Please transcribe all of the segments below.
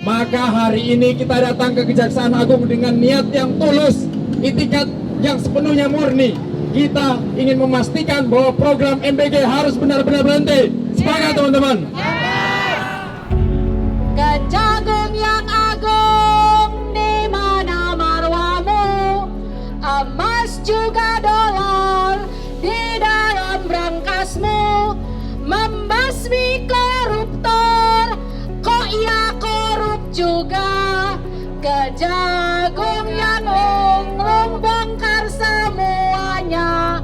Maka hari ini kita datang ke Kejaksaan Agung dengan niat yang tulus, itikat yang sepenuhnya murni. Kita ingin memastikan bahwa program MBG harus benar-benar berhenti. Sepakat teman-teman? Kejagung yang agung, di mana marwamu? Emas juga dolar di dalam brankasmu. Membasmi koruptor, kok ia korup juga. Kejagung yang unglung, bongkar semuanya.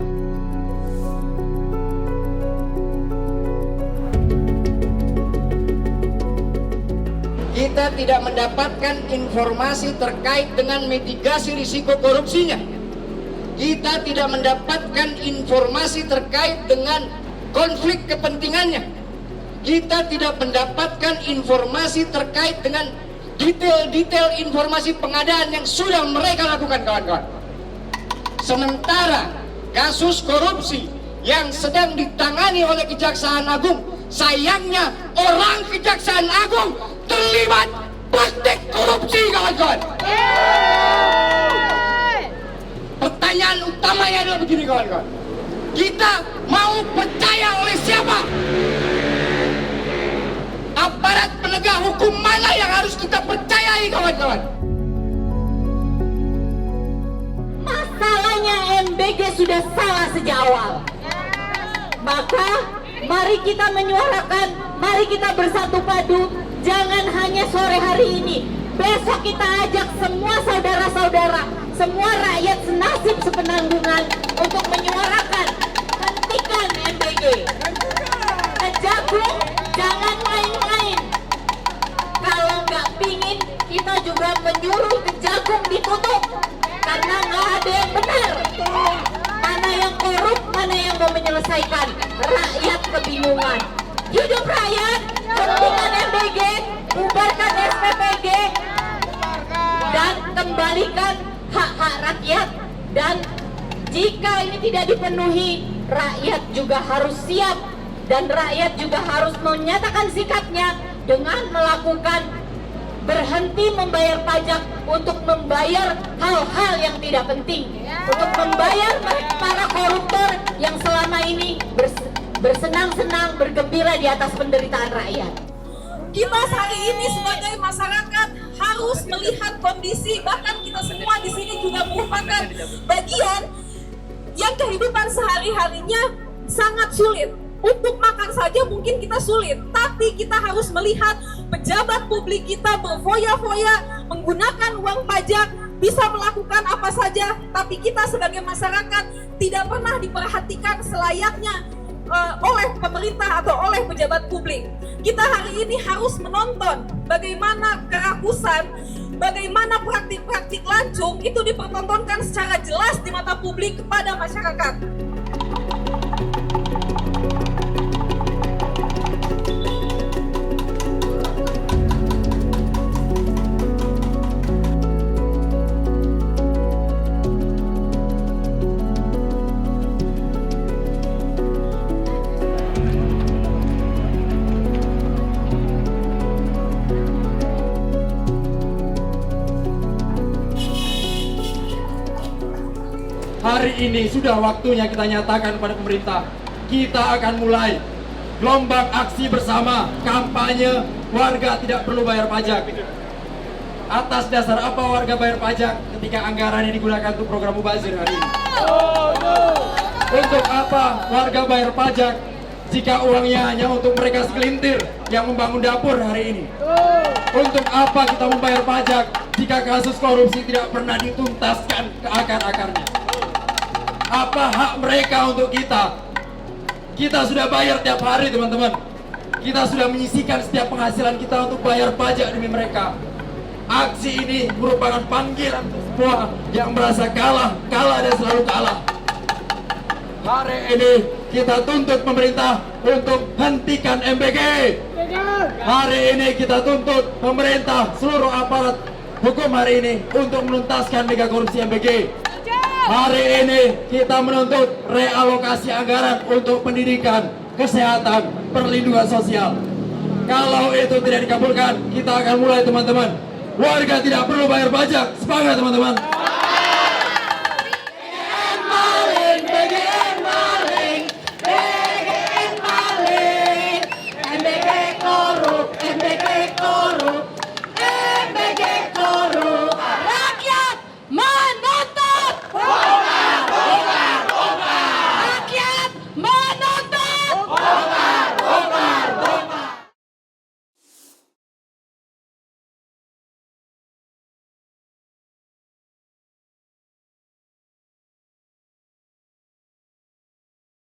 Kita tidak mendapatkan informasi terkait dengan mitigasi risiko korupsinya. Kita tidak mendapatkan informasi terkait dengan konflik kepentingannya. Kita tidak mendapatkan informasi terkait dengan detail-detail informasi pengadaan yang sudah mereka lakukan, kawan-kawan. Sementara kasus korupsi yang sedang ditangani oleh Kejaksaan Agung, sayangnya orang Kejaksaan Agung terlibat praktik korupsi, kawan-kawan. Pertanyaan utamanya adalah begini, kawan-kawan. Kita mau percaya oleh siapa? Aparat penegak hukum mana yang harus kita percayai, kawan-kawan? Masalahnya MBG sudah salah sejak awal. Maka mari kita menyuarakan, mari kita bersatu padu. Jangan hanya sore hari ini, besok kita ajak semua saudara-saudara, semua rakyat senasib sepenanggungan untuk menyuarakan hentikan MBG. Kejagung jangan main-main. Kalau nggak pingin, kita juga menyuruh Kejagung ditutup karena nggak ada yang benar. Mana yang korup, mana yang mau menyelesaikan. Rakyat kebingungan. Hidup rakyat, hentikan MBG, bubarkan SPPG, dan kembalikan hak-hak rakyat. Dan jika ini tidak dipenuhi, rakyat juga harus siap. Dan rakyat juga harus menyatakan sikapnya dengan melakukan berhenti membayar pajak untuk membayar hal-hal yang tidak penting, untuk membayar para koruptor yang selama ini bersenang-senang, bergembira di atas penderitaan rakyat. Kita hari ini sebagai masyarakat harus melihat kondisi, bahkan kita semua di sini juga merupakan bagian yang kehidupan sehari-harinya sangat sulit. Untuk makan saja mungkin kita sulit, tapi kita harus melihat pejabat publik kita berfoya-foya menggunakan uang pajak, bisa melakukan apa saja, tapi kita sebagai masyarakat tidak pernah diperhatikan selayaknya oleh pemerintah atau oleh pejabat publik. Kita hari ini harus menonton bagaimana kerakusan, bagaimana praktik-praktik lancung itu dipertontonkan secara jelas di mata publik kepada masyarakat. Hari ini sudah waktunya kita nyatakan kepada pemerintah, kita akan mulai gelombang aksi bersama, kampanye warga tidak perlu bayar pajak. Atas dasar apa warga bayar pajak ketika anggarannya digunakan untuk program mubazir hari ini? Untuk apa warga bayar pajak jika uangnya hanya untuk mereka segelintir yang membangun dapur hari ini? Untuk apa kita membayar pajak jika kasus korupsi tidak pernah dituntaskan ke akar-akarnya? Apa hak mereka untuk kita? Kita sudah bayar tiap hari, teman-teman. Kita sudah menyisihkan setiap penghasilan kita untuk bayar pajak demi mereka. Aksi ini merupakan panggilan untuk semua yang merasa kalah dan selalu kalah. Hari ini kita tuntut pemerintah untuk hentikan MBG. Hari ini kita tuntut pemerintah, seluruh aparat hukum hari ini untuk menuntaskan mega korupsi MBG. Hari ini kita menuntut realokasi anggaran untuk pendidikan, kesehatan, perlindungan sosial. Kalau itu tidak dikabulkan, kita akan mulai teman-teman. Warga tidak perlu bayar pajak. Semangat teman-teman.